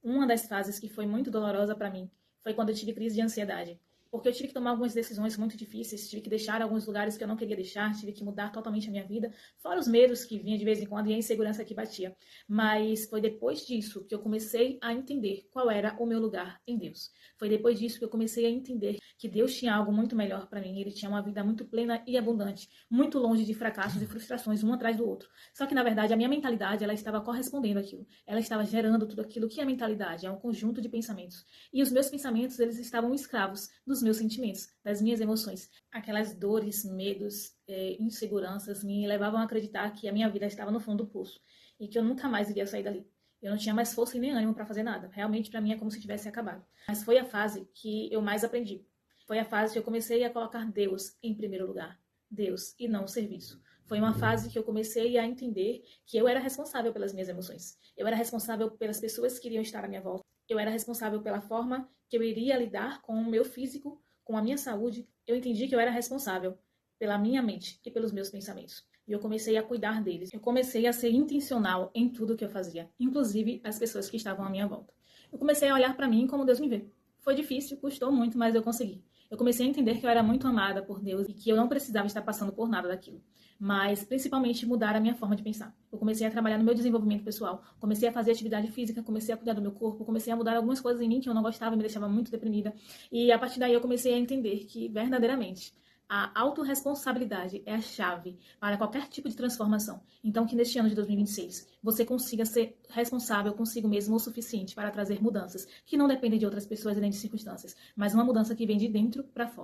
Uma das fases que foi muito dolorosa para mim foi quando eu tive crise de ansiedade. Porque eu tive que tomar algumas decisões muito difíceis, tive que deixar alguns lugares que eu não queria deixar, tive que mudar totalmente a minha vida, fora os medos que vinham de vez em quando e a insegurança que batia. Mas foi depois disso que eu comecei a entender qual era o meu lugar em Deus. Foi depois disso que eu comecei a entender que Deus tinha algo muito melhor para mim. Ele tinha uma vida muito plena e abundante, muito longe de fracassos e frustrações um atrás do outro. Só que na verdade a minha mentalidade ela estava correspondendo àquilo. Ela estava gerando tudo aquilo que é mentalidade, é um conjunto de pensamentos. E os meus pensamentos eles estavam escravos dos meus sentimentos, das minhas emoções. Aquelas dores, medos, inseguranças me levavam a acreditar que a minha vida estava no fundo do poço e que eu nunca mais iria sair dali. Eu não tinha mais força e nem ânimo para fazer nada. Realmente, para mim, é como se tivesse acabado. Mas foi a fase que eu mais aprendi. Foi a fase que eu comecei a colocar Deus em primeiro lugar. Deus e não o serviço. Foi uma fase que eu comecei a entender que eu era responsável pelas minhas emoções. Eu era responsável pelas pessoas que iriam estar à minha volta. Eu era responsável pela forma que eu iria lidar com o meu físico, com a minha saúde. Eu entendi que eu era responsável pela minha mente e pelos meus pensamentos. E eu comecei a cuidar deles. Eu comecei a ser intencional em tudo que eu fazia, inclusive as pessoas que estavam à minha volta. Eu comecei a olhar para mim como Deus me vê. Foi difícil, custou muito, mas eu consegui. Eu comecei a entender que eu era muito amada por Deus e que eu não precisava estar passando por nada daquilo. Mas, principalmente, mudar a minha forma de pensar. Eu comecei a trabalhar no meu desenvolvimento pessoal, comecei a fazer atividade física, comecei a cuidar do meu corpo, comecei a mudar algumas coisas em mim que eu não gostava e me deixava muito deprimida. E, a partir daí, eu comecei a entender que, verdadeiramente, a autorresponsabilidade é a chave para qualquer tipo de transformação. Então, que neste ano de 2026, você consiga ser responsável consigo mesmo o suficiente para trazer mudanças que não dependem de outras pessoas e nem de circunstâncias, mas uma mudança que vem de dentro para fora.